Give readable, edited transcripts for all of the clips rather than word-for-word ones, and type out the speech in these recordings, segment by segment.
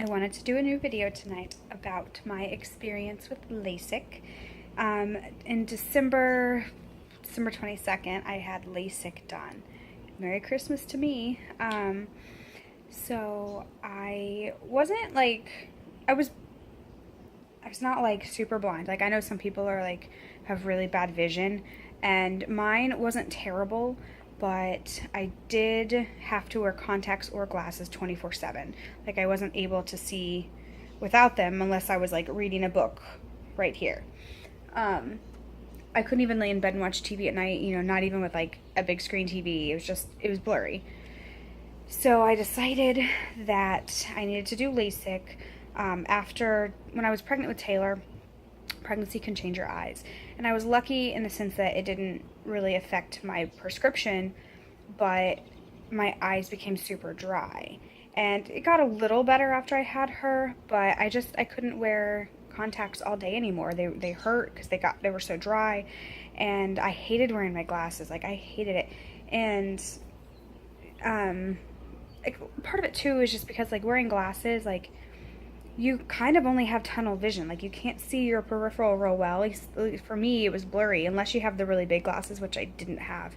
I wanted to do a new video tonight about my experience with LASIK. In December 22nd, I had LASIK done. Merry Christmas to me. So I wasn't like, I was not like super blind. Like I know some people are like, have really bad vision, and mine wasn't terrible, but I did have to wear contacts or glasses 24/7. Like I wasn't able to see without them unless I was like reading a book right here. Um, I couldn't even lay in bed and watch TV at night, not even with like a big screen TV. It was blurry. So I decided that I needed to do LASIK. After, when I was pregnant with Taylor, pregnancy can change your eyes. And I was lucky in the sense that it didn't really affect my prescription, but my eyes became super dry. And it got a little better after I had her, but I couldn't wear contacts all day anymore. They hurt because they were so dry, and I hated wearing my glasses. Like I hated it. And like, part of it too is just because like wearing glasses, like you kind of only have tunnel vision. Like you can't see your peripheral real well. At least for me, it was blurry unless you have the really big glasses, which I didn't have.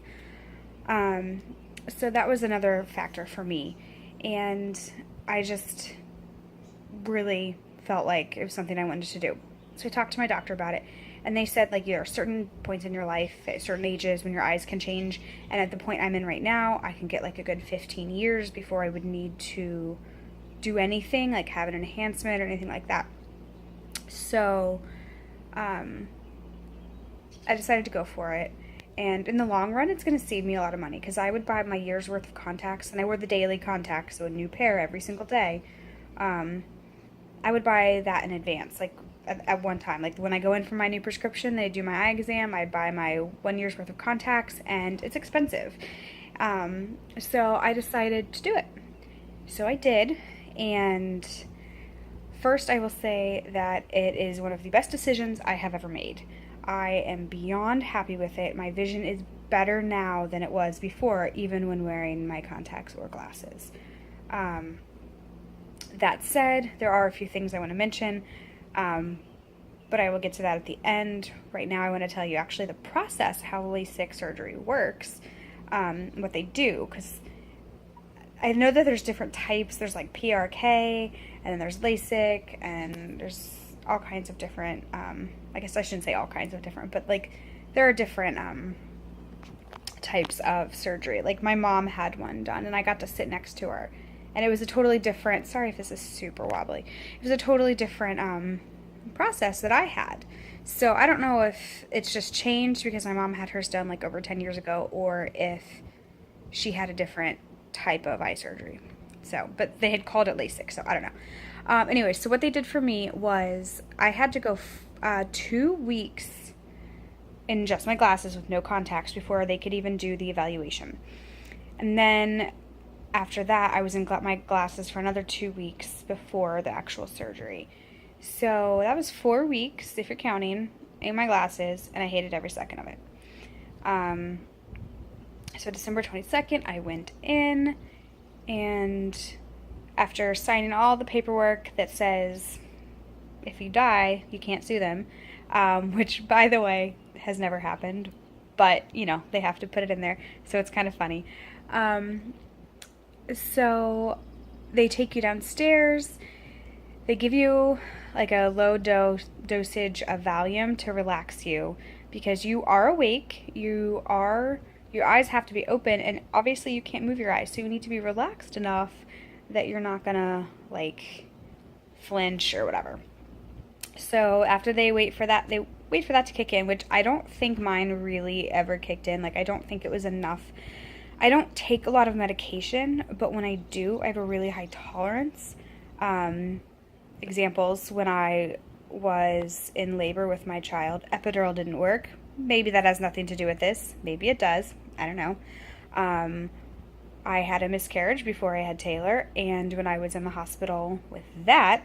So that was another factor for me. And I just really felt like it was something I wanted to do. So I talked to my doctor about it, and they said like there are certain points in your life at certain ages when your eyes can change, and at the point I'm in right now, I can get like a good 15 years before I would need to do anything like have an enhancement or anything like that. So I decided to go for it, and in the long run it's going to save me a lot of money because I would buy my year's worth of contacts, and I wear the daily contacts, so a new pair every single day. I would buy that in advance, like at one time. Like when I go in for my new prescription, they do my eye exam, I buy my 1 year's worth of contacts, and it's expensive. So I decided to do it. So I did, and first I will say that it is one of the best decisions I have ever made. I am beyond happy with it. My vision is better now than it was before, even when wearing my contacts or glasses. That said, there are a few things I want to mention, but I will get to that at the end. Right now I want to tell you actually the process, how LASIK surgery works, what they do, because I know that there's different types. There's like PRK, and then there's LASIK, and there's all kinds of different, I guess I shouldn't say all kinds of different, but like there are different types of surgery. Like my mom had one done, and I got to sit next to her, and it was a totally different, sorry if this is super wobbly, it was a totally different process that I had. So I don't know if it's just changed because my mom had hers done like over 10 years ago, or if she had a different type of eye surgery. So, but they had called it LASIK, so I don't know. Anyway, so what they did for me was I had to go 2 weeks in just my glasses with no contacts before they could even do the evaluation. And then after that, I was in my glasses for another 2 weeks before the actual surgery. So that was 4 weeks, if you're counting, in my glasses, and I hated every second of it. So December 22nd, I went in, and after signing all the paperwork that says if you die, you can't sue them, which, by the way, has never happened, but, they have to put it in there, so it's kind of funny. So they take you downstairs, they give you like a low dosage of Valium to relax you, because you are awake, your eyes have to be open, and obviously you can't move your eyes, so you need to be relaxed enough that you're not gonna like flinch or whatever. So after they wait for that to kick in, which I don't think mine really ever kicked in. Like I don't think it was enough. I don't take a lot of medication, but when I do, I have a really high tolerance. Examples, when I was in labor with my child, epidural didn't work. Maybe that has nothing to do with this. Maybe it does. I don't know. I had a miscarriage before I had Taylor, and when I was in the hospital with that,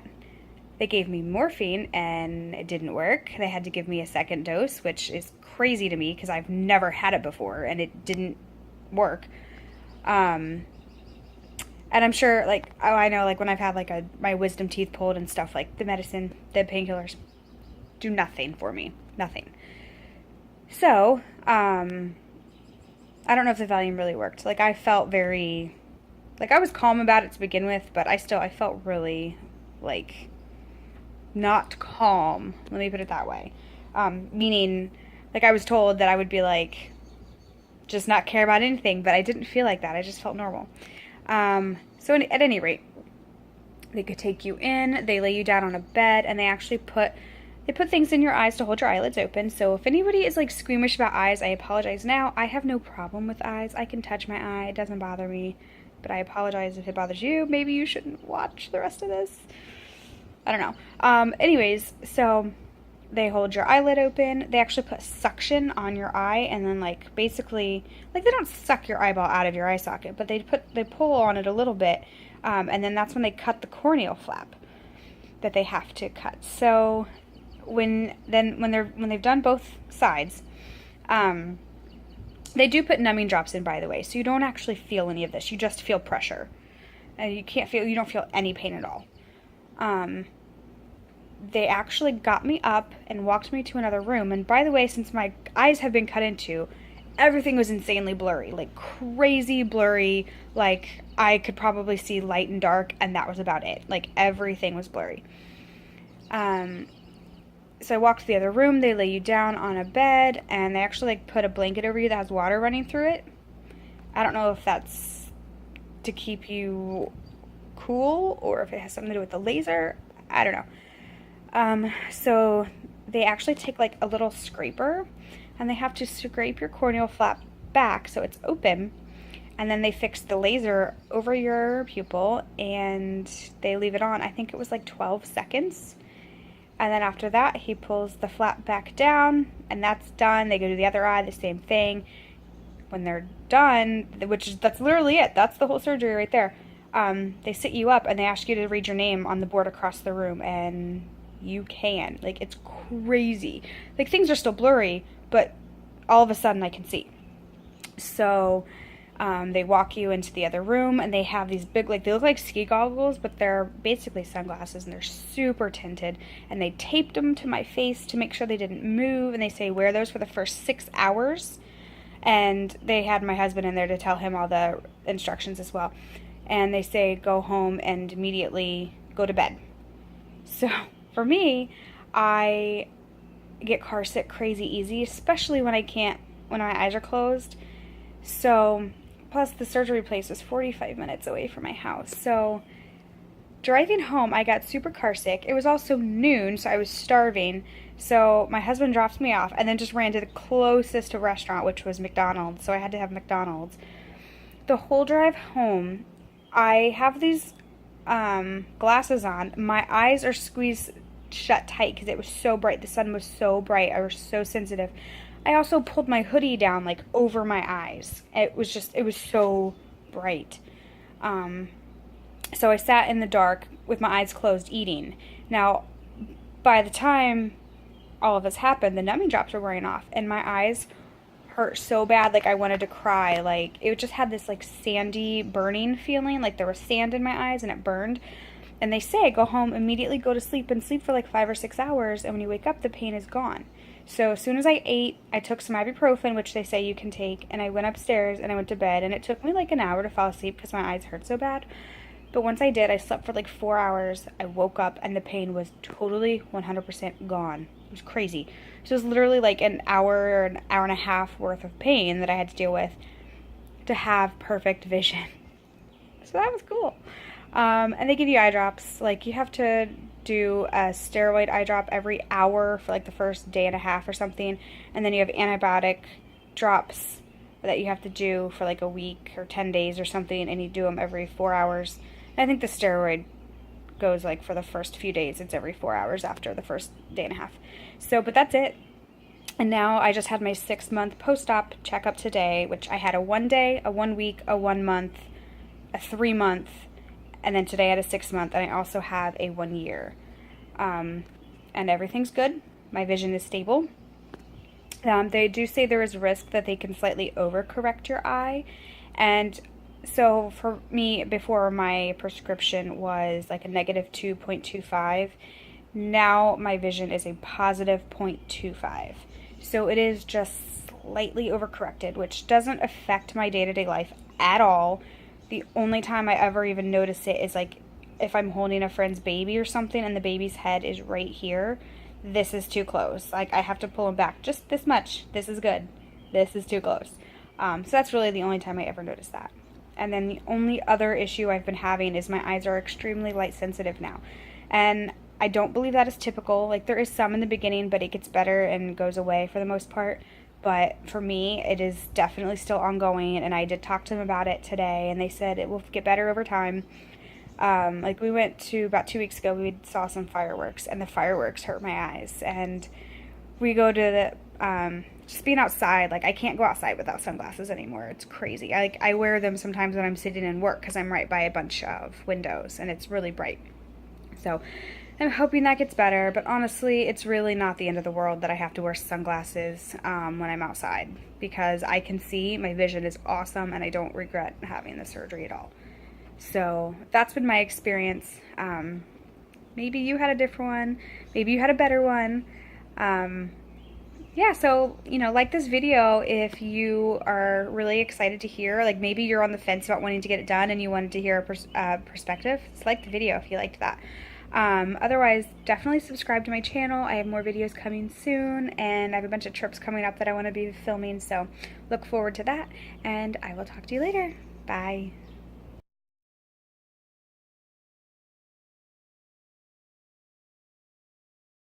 they gave me morphine and it didn't work. They had to give me a second dose, which is crazy to me because I've never had it before and it didn't work. And I'm sure, like, oh, I know, like, when I've had, like, my wisdom teeth pulled and stuff, like, the medicine, the painkillers do nothing for me. Nothing. So, I don't know if the Valium really worked. Like, I felt very, like, I was calm about it to begin with, but I felt really, like, not calm. Let me put it that way. Meaning, like, I was told that I would be, like, just not care about anything, but I didn't feel like that. I just felt normal. So at any rate, they could take you in, they lay you down on a bed, and they actually put things in your eyes to hold your eyelids open. So if anybody is like squeamish about eyes, I apologize now. I have no problem with eyes. I can touch my eye. It doesn't bother me. But I apologize if it bothers you. Maybe you shouldn't watch the rest of this. I don't know. Anyways, so they hold your eyelid open. They actually put suction on your eye, and then like basically, like they don't suck your eyeball out of your eye socket, but they pull on it a little bit, and then that's when they cut the corneal flap that they have to cut. So when they've done both sides, they do put numbing drops in, by the way, so you don't actually feel any of this. You just feel pressure, and you don't feel any pain at all. They actually got me up and walked me to another room. And by the way, since my eyes have been cut into, everything was insanely blurry, like crazy blurry. Like I could probably see light and dark, and that was about it. Like everything was blurry. So I walked to the other room. They lay you down on a bed, and they actually like put a blanket over you that has water running through it. I don't know if that's to keep you cool or if it has something to do with the laser. I don't know. So they actually take like a little scraper, and they have to scrape your corneal flap back so it's open, and then they fix the laser over your pupil and they leave it on. I think it was like 12 seconds. And then after that, he pulls the flap back down, and that's done. They go to the other eye, the same thing. When they're done, that's literally it. That's the whole surgery right there. They sit you up and they ask you to read your name on the board across the room, and you can. Like, it's crazy. Like, things are still blurry, but all of a sudden I can see. So they walk you into the other room, and they have these big, like, they look like ski goggles, but they're basically sunglasses, and they're super tinted, and they taped them to my face to make sure they didn't move, and they say wear those for the first 6 hours. And they had my husband in there to tell him all the instructions as well. And they say go home and immediately go to bed. So for me, I get car sick crazy easy, especially when my eyes are closed. So plus the surgery place was 45 minutes away from my house. So driving home, I got super car sick. It was also noon, so I was starving. So my husband dropped me off and then just ran to the closest restaurant, which was McDonald's. So I had to have McDonald's. The whole drive home, I have these glasses on. My eyes are squeezed shut tight because it was so bright. The sun was so bright. I was so sensitive. I also pulled my hoodie down like over my eyes. It was so bright. So I sat in the dark with my eyes closed eating. Now, by the time all of this happened, the numbing drops were wearing off, and my eyes hurt so bad, like I wanted to cry. Like it just had this like sandy burning feeling, like there was sand in my eyes and it burned. And they say go home immediately, go to sleep, and sleep for like 5 or 6 hours, and when you wake up the pain is gone. So as soon as I ate, I took some ibuprofen, which they say you can take, and I went upstairs and I went to bed, and it took me like an hour to fall asleep because my eyes hurt so bad. But once I did, I slept for like 4 hours. I woke up and the pain was totally 100% gone. It was crazy. So it was literally like an hour or an hour and a half worth of pain that I had to deal with to have perfect vision. So that was cool. And they give you eye drops. Like you have to do a steroid eye drop every hour for like the first day and a half or something. And then you have antibiotic drops that you have to do for like a week or 10 days or something. And you do them every 4 hours. I think the steroid goes like for the first few days. It's every 4 hours after the first day and a half. So, but that's it. And now I just had my 6-month post-op checkup today, which I had a 1 day, a 1 week, a 1 month, a 3 month, and then today I had a 6 month, and I also have a 1 year. And everything's good. My vision is stable. They do say there is risk that they can slightly overcorrect your eye, and So for me, before my prescription was like a negative 2.25, now my vision is a positive 0.25. So it is just slightly overcorrected, which doesn't affect my day-to-day life at all. The only time I ever even notice it is like if I'm holding a friend's baby or something and the baby's head is right here. This is too close. Like I have to pull him back just this much. This is good. This is too close. So that's really the only time I ever noticed that. And then the only other issue I've been having is my eyes are extremely light sensitive now. And I don't believe that is typical. Like there is some in the beginning, but it gets better and goes away for the most part. But for me, it is definitely still ongoing. And I did talk to them about it today, and they said it will get better over time. Like we went to, about 2 weeks ago, we saw some fireworks, and the fireworks hurt my eyes. And we go to the, just being outside, like I can't go outside without sunglasses anymore. It's crazy. I wear them sometimes when I'm sitting in work because I'm right by a bunch of windows and it's really bright. So I'm hoping that gets better, but honestly, it's really not the end of the world that I have to wear sunglasses when I'm outside, because I can see, my vision is awesome, and I don't regret having the surgery at all. So that's been my experience. Maybe you had a different one. Maybe you had a better one. Yeah, so, like this video if you are really excited to hear, like maybe you're on the fence about wanting to get it done and you wanted to hear a perspective. Just like the video if you liked that. Otherwise, definitely subscribe to my channel. I have more videos coming soon, and I have a bunch of trips coming up that I want to be filming, so look forward to that, and I will talk to you later. Bye.